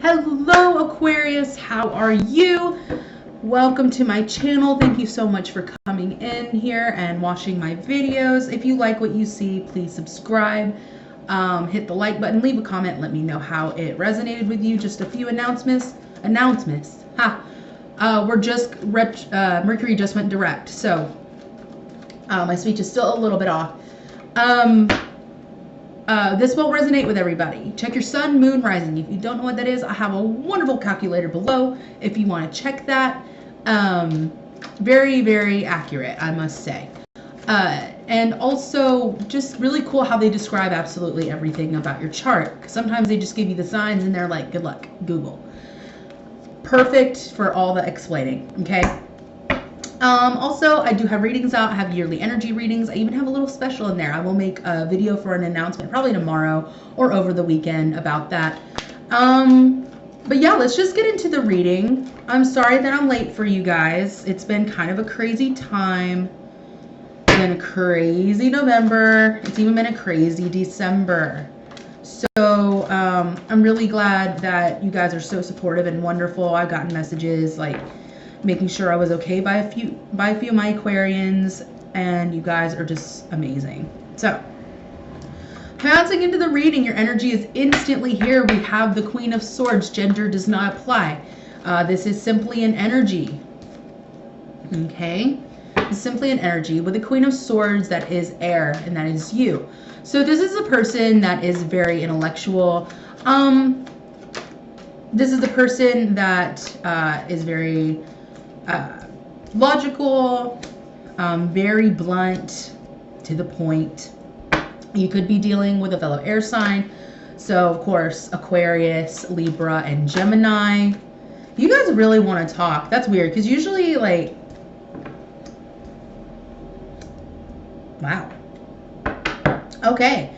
Hello Aquarius, how are you? Welcome to my channel. Thank you so much for coming in here and watching my videos. If you like what you see, please subscribe, hit the like button, leave a comment, let me know how it resonated with you. Just a few announcements. Mercury just went direct, so my speech is still a little bit off. This will resonate with everybody. Check your sun, moon, rising. If you don't know what that is, I have a wonderful calculator below if you want to check that. Very, very accurate, I must say. And also just really cool how they describe absolutely everything about your chart. 'Cause sometimes they just give you the signs and they're like, good luck, Google. Perfect for all the explaining, okay? Also, I do have readings out. I have yearly energy readings. I even have a little special in there. I will make a video for an announcement probably tomorrow or over the weekend about that. But yeah, let's just get into the reading. I'm sorry that I'm late for you guys. It's been kind of a crazy time. It's been a crazy November. It's even been a crazy December. So I'm really glad that you guys are so supportive and wonderful. I've gotten messages like making sure I was okay by a few of my Aquarians, and you guys are just amazing. So passing into the reading, your energy is instantly here. We have the Queen of Swords. Gender does not apply. This is simply an energy. Okay? It's simply an energy with the Queen of Swords that is air, and that is you. So this is a person that is very intellectual. This is the person that is very logical, very blunt, to the point. You could be dealing with a fellow air sign. So, of course, Aquarius, Libra, and Gemini. You guys really want to talk. That's weird, because usually, like, wow. Okay.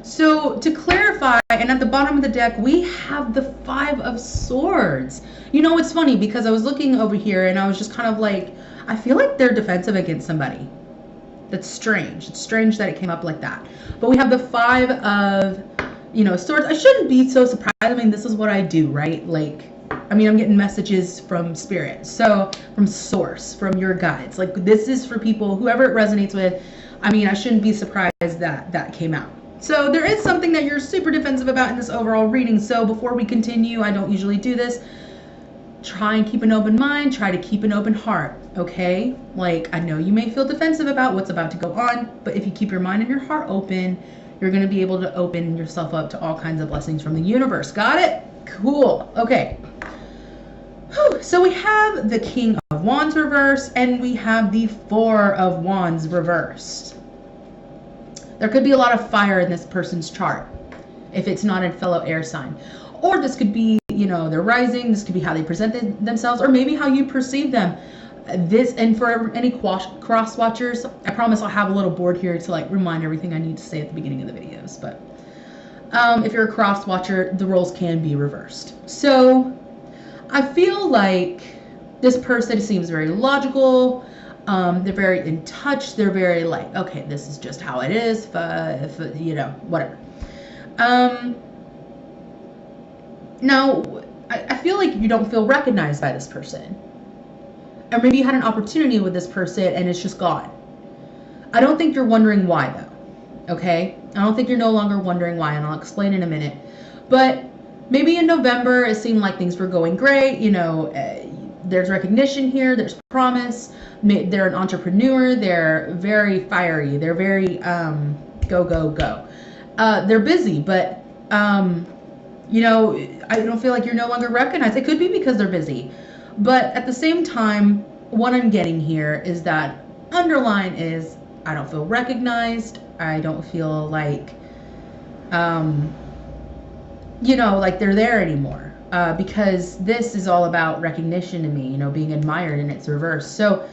So, to clarify, and at the bottom of the deck, we have the Five of Swords. You know, it's funny, because I was looking over here, and I was just kind of like, I feel like they're defensive against somebody. That's strange. It's strange that it came up like that. But we have the Five of, Swords. I shouldn't be so surprised. I mean, this is what I do, right? Like, I mean, I'm getting messages from Spirit. So, from Source, from your guides. Like, this is for people, whoever it resonates with. I mean, I shouldn't be surprised that that came out. So there is something that you're super defensive about in this overall reading. So before we continue, I don't usually do this. Try and keep an open mind. Try to keep an open heart, okay? Like, I know you may feel defensive about what's about to go on, but if you keep your mind and your heart open, you're going to be able to open yourself up to all kinds of blessings from the universe. Got it? Cool. Okay. Whew. So we have the King of Wands reversed, and we have the Four of Wands reversed. There could be a lot of fire in this person's chart if it's not a fellow air sign. Or this could be, their rising. This could be how they present themselves, or maybe how you perceive them. And for any cross watchers, I promise I'll have a little board here to like remind everything I need to say at the beginning of the videos. But if you're a cross watcher, the roles can be reversed. So I feel like this person seems very logical. They're very in touch. They're very like, okay, this is just how it is. Whatever. Now, I feel like you don't feel recognized by this person. Or maybe you had an opportunity with this person and it's just gone. I don't think you're wondering why, though. Okay? I don't think you're no longer wondering why, and I'll explain in a minute. But maybe in November, it seemed like things were going great. There's recognition here. There's promise. They're an entrepreneur. They're very fiery. They're very go, go, go. They're busy, but I don't feel like you're no longer recognized. It could be because they're busy. But at the same time, what I'm getting here is that underline is I don't feel recognized. I don't feel like, like they're there anymore. Because this is all about recognition to me, being admired, and it's reversed. So,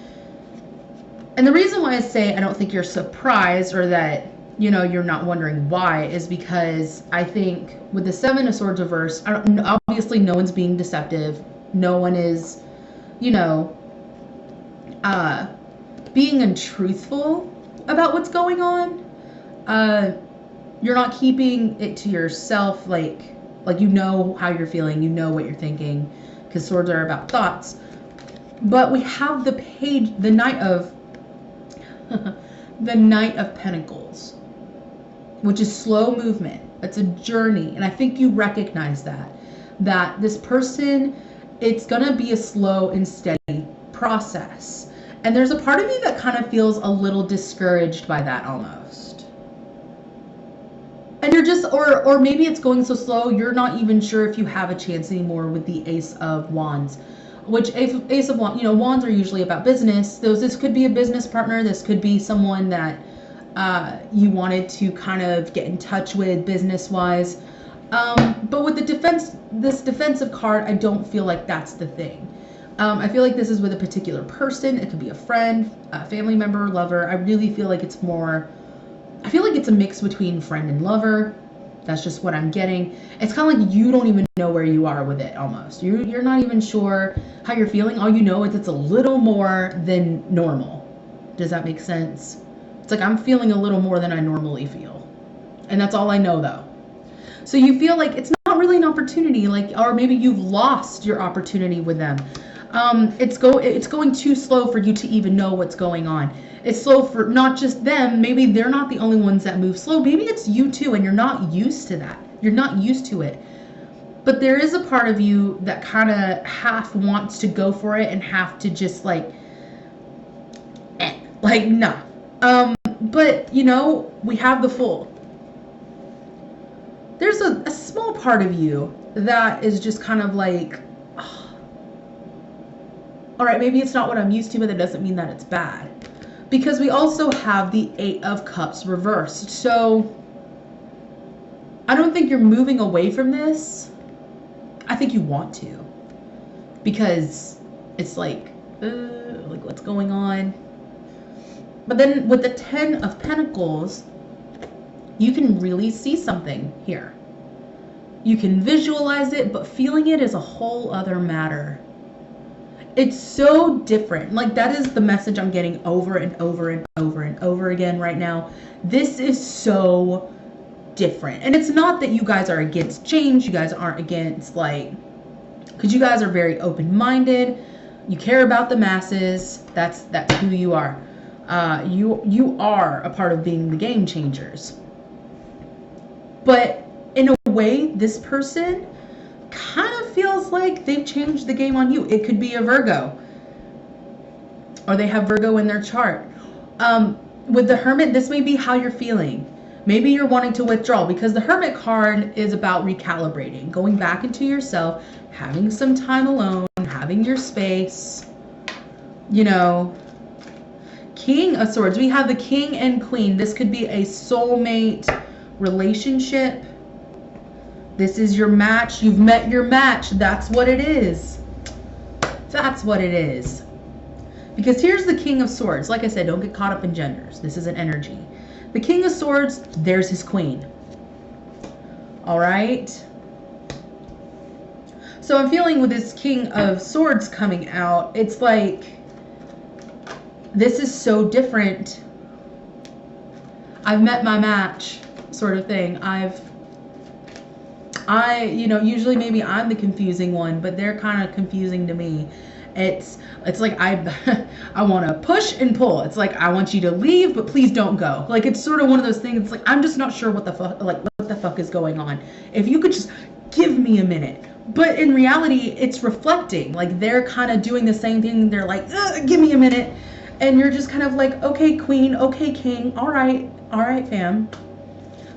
and the reason why I say I don't think you're surprised or that, you're not wondering why is because I think with the Seven of Swords reversed, obviously no one's being deceptive. No one is, being untruthful about what's going on. You're not keeping it to yourself, like, Like, you know how you're feeling, you know what you're thinking, because swords are about thoughts. But we have the page, the Knight of the Knight of Pentacles, which is slow movement. It's a journey, and I think you recognize that this person, it's gonna be a slow and steady process. And there's a part of you that kind of feels a little discouraged by that almost. And you're just, or maybe it's going so slow, you're not even sure if you have a chance anymore with the Ace of Wands. Which Ace of Wands, wands are usually about business. This could be a business partner. This could be someone that you wanted to kind of get in touch with business-wise. But with this defensive card, I don't feel like that's the thing. I feel like this is with a particular person. It could be a friend, a family member, lover. I really feel like it's more, I feel like it's a mix between friend and lover. That's just what I'm getting. It's kind of like you don't even know where you are with it almost. You're not even sure how you're feeling. All you know is it's a little more than normal. Does that make sense? It's like I'm feeling a little more than I normally feel. And that's all I know though. So you feel like it's not really an opportunity, like, or maybe you've lost your opportunity with them. It's going too slow for you to even know what's going on. It's slow for not just them. Maybe they're not the only ones that move slow. Maybe it's you too, and you're not used to that. You're not used to it. But there is a part of you that kind of half wants to go for it and half to just like nah. But we have the Fool. There's a small part of you that is just kind of like, all right, maybe it's not what I'm used to, but that doesn't mean that it's bad. Because we also have the Eight of Cups reversed. So I don't think you're moving away from this. I think you want to. Because it's like what's going on? But then with the Ten of Pentacles, you can really see something here. You can visualize it, but feeling it is a whole other matter. It's so different. Like, that is the message I'm getting over and over and over and over again right now. This is so different. And it's not that you guys are against change. You guys aren't against, because you guys are very open-minded. You care about the masses. That's who you are. You are a part of being the game changers. But in a way, this person kind of feels like they've changed the game on you. It could be a Virgo, or they have Virgo in their chart. With the Hermit, this may be how you're feeling. Maybe you're wanting to withdraw, because the Hermit card is about recalibrating, going back into yourself, having some time alone, having your space. King of Swords. We have the King and Queen. This could be a soulmate relationship. This is your match. You've met your match. That's what it is. That's what it is. Because here's the King of Swords. Like I said, don't get caught up in genders. This is an energy. The King of Swords, there's his Queen. All right. So I'm feeling with this King of Swords coming out, it's like, this is so different. I've met my match, sort of thing. Usually maybe I'm the confusing one, but they're kind of confusing to me. It's like I want to push and pull. It's like, I want you to leave, but please don't go. Like, it's sort of one of those things. It's like, I'm just not sure what the fuck is going on. If you could just give me a minute. But in reality, it's reflecting. Like, they're kind of doing the same thing. They're like, give me a minute. And you're just kind of like, okay, Queen, okay, King. All right, fam.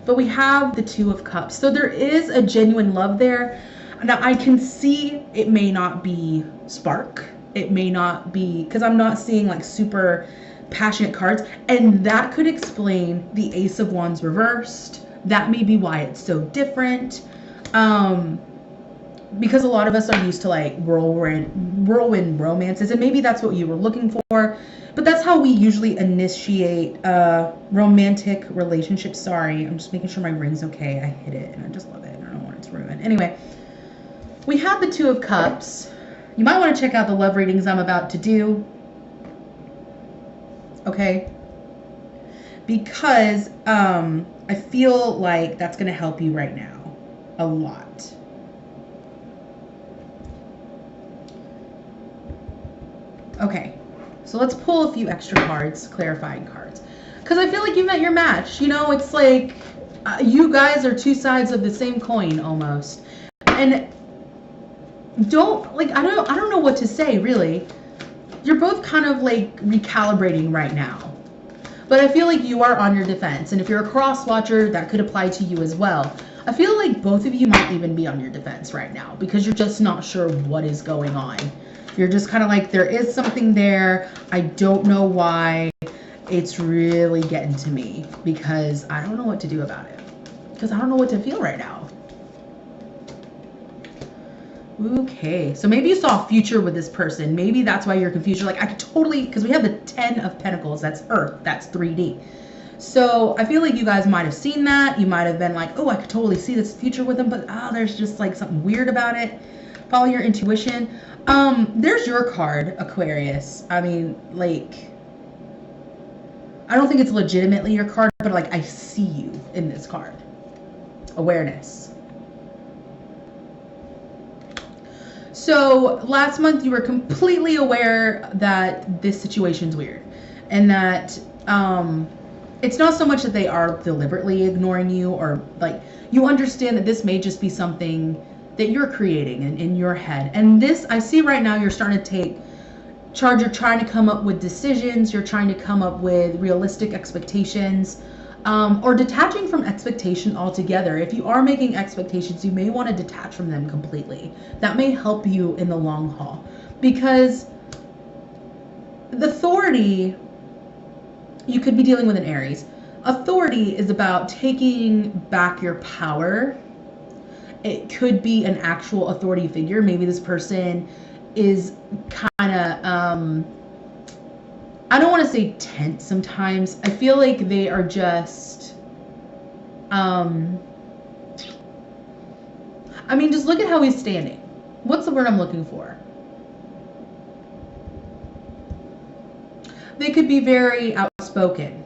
But we have the Two of Cups. So there is a genuine love there. Now, I can see it may not be spark. It may not be, because I'm not seeing like super passionate cards. And that could explain the Ace of Wands reversed. That may be why it's so different. Because a lot of us are used to like whirlwind romances. And maybe that's what you were looking for. But that's how we usually initiate romantic relationships. Sorry, I'm just making sure my ring's okay. I hit it and I just love it. I don't want it to ruin. Anyway, we have the Two of Cups. You might want to check out the love readings I'm about to do. Okay? Because I feel like that's going to help you right now a lot. Okay, so let's pull a few extra cards, clarifying cards. Because I feel like you met your match. You know, it's like you guys are two sides of the same coin almost. And don't, like, I don't know what to say, really. You're both kind of like recalibrating right now. But I feel like you are on your defense. And if you're a cross watcher, that could apply to you as well. I feel like both of you might even be on your defense right now because you're just not sure what is going on. You're just kind of like, there is something there. I don't know why. It's really getting to me because I don't know what to do about it. Because I don't know what to feel right now. Okay, so maybe you saw a future with this person. Maybe that's why you're confused. You're like, I could totally, because we have the 10 of Pentacles. That's Earth. That's 3D. So I feel like you guys might have seen that. You might have been like, oh, I could totally see this future with them. But there's just like something weird about it. Follow your intuition. There's your card, Aquarius. I mean, like, I don't think it's legitimately your card, but like I see you in this card. Awareness. So last month you were completely aware that this situation's weird and that it's not so much that they are deliberately ignoring you or like you understand that this may just be something that you're creating in your head. And this, I see right now you're starting to take charge. You're trying to come up with decisions. You're trying to come up with realistic expectations. Or detaching from expectation altogether. If you are making expectations, you may want to detach from them completely. That may help you in the long haul. Because the authority, you could be dealing with an Aries. Authority is about taking back your power. It could be an actual authority figure. Maybe this person is kind of, I don't want to say tense sometimes. I feel like they are just, I mean, just look at how he's standing. What's the word I'm looking for? They could be very outspoken.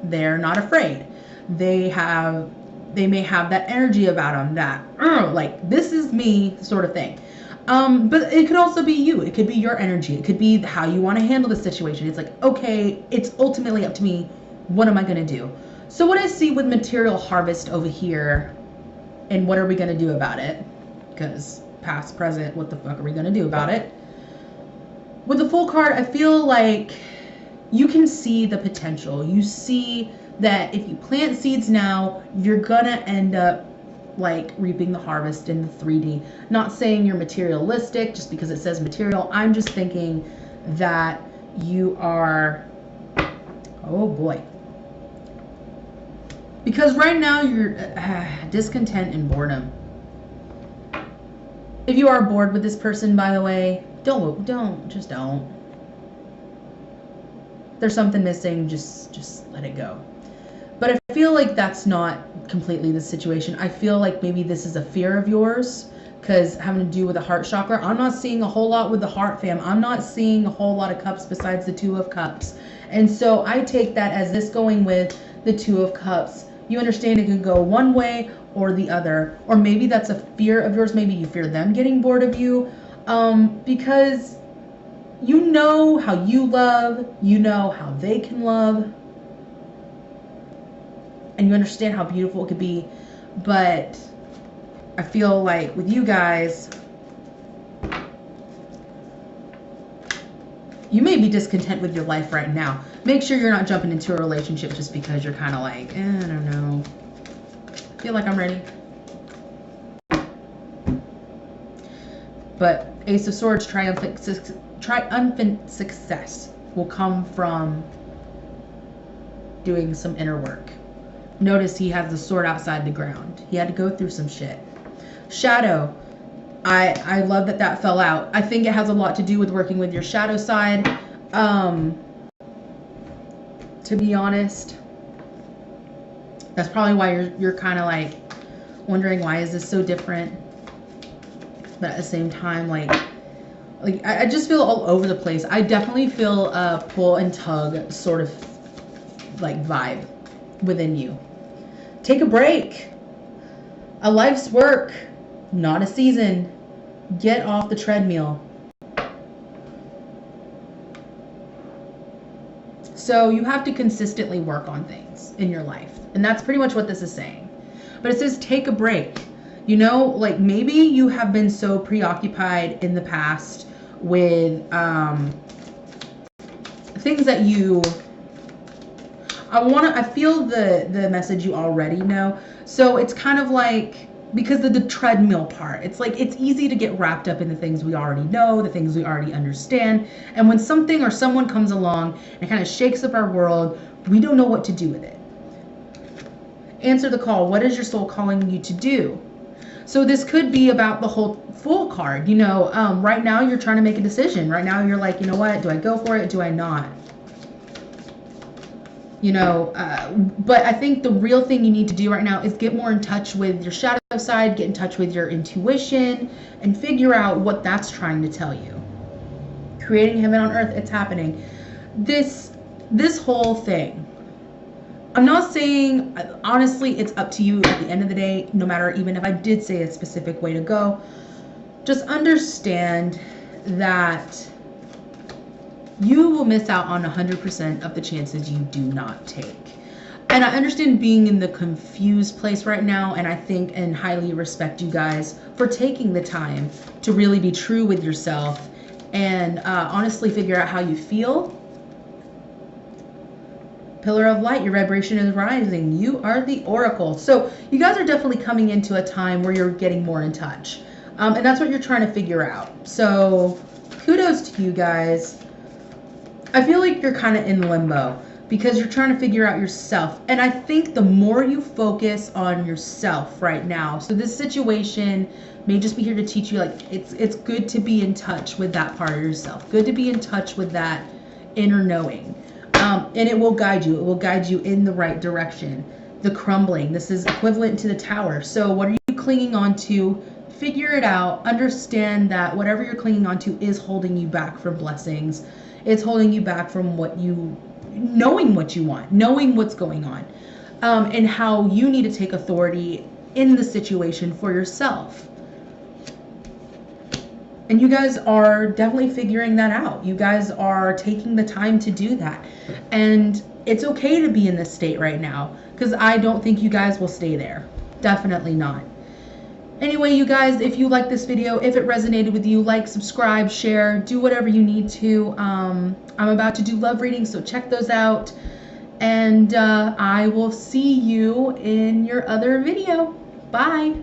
They're not afraid. They may have that energy about them that, like, this is me sort of thing. But it could also be you. It could be your energy. It could be how you want to handle the situation. It's like, okay, it's ultimately up to me. What am I going to do? So what I see with material harvest over here, and what are we going to do about it? Because past, present, what the fuck are we going to do about it? With the Fool card, I feel like you can see the potential. You see that if you plant seeds now, you're going to end up like reaping the harvest in the 3D. Not saying you're materialistic just because it says material. I'm just thinking that you are, oh boy. Because right now you're discontent and boredom. If you are bored with this person, by the way, don't. There's something missing, just let it go. But I feel like that's not completely the situation. I feel like maybe this is a fear of yours because having to do with the heart chakra. I'm not seeing a whole lot with the heart, fam. I'm not seeing a whole lot of cups besides the 2 of cups. And so I take that as this going with the 2 of cups. You understand it can go one way or the other. Or maybe that's a fear of yours. Maybe you fear them getting bored of you because you know how you love. You know how they can love. And you understand how beautiful it could be. But I feel like with you guys, you may be discontent with your life right now. Make sure you're not jumping into a relationship just because you're kind of like, I don't know. Feel like I'm ready. But Ace of Swords, triumphant success will come from doing some inner work. Notice he has the sword outside the ground. He had to go through some shit. Shadow. I love that fell out. I think it has a lot to do with working with your shadow side. To be honest, that's probably why you're kind of like wondering why is this so different. But at the same time, like I just feel all over the place. I definitely feel a pull and tug sort of like vibe within you. Take a break. A life's work, not a season. Get off the treadmill. So you have to consistently work on things in your life. And that's pretty much what this is saying. But it says take a break. You know, like maybe you have been so preoccupied in the past with things that you... I feel the message you already know. So it's kind of like, because of the treadmill part, it's like it's easy to get wrapped up in the things we already know, the things we already understand. And when something or someone comes along and kind of shakes up our world, we don't know what to do with it. Answer the call. What is your soul calling you to do? So this could be about the whole Fool card. You know, right now you're trying to make a decision. Right now you're like, you know what? Do I go for it? Do I not? You know, but I think the real thing you need to do right now is get more in touch with your shadow side, get in touch with your intuition, and figure out what that's trying to tell you. Creating heaven on earth, it's happening. This whole thing, I'm not saying, honestly, it's up to you at the end of the day, no matter even if I did say a specific way to go. Just understand that you will miss out on 100% of the chances you do not take. And I understand being in the confused place right now, and I think and highly respect you guys for taking the time to really be true with yourself and honestly figure out how you feel. Pillar of light, your vibration is rising. You are the oracle. So you guys are definitely coming into a time where you're getting more in touch. And that's what you're trying to figure out. So kudos to you guys. I feel like you're kind of in limbo because you're trying to figure out yourself. And I think the more you focus on yourself right now, so this situation may just be here to teach you, like, it's good to be in touch with that part of yourself. Good to be in touch with that inner knowing. And it will guide you. It will guide you in the right direction. The crumbling, this is equivalent to the tower. So what are you clinging on to? Figure it out. Understand that whatever you're clinging on to is holding you back from blessings. It's holding you back from knowing what you want, knowing what's going on, and how you need to take authority in the situation for yourself. And you guys are definitely figuring that out. You guys are taking the time to do that. And it's okay to be in this state right now, because I don't think you guys will stay there. Definitely not. Anyway, you guys, if you like this video, if it resonated with you, like, subscribe, share, do whatever you need to. I'm about to do love readings, so check those out. And I will see you in your other video. Bye.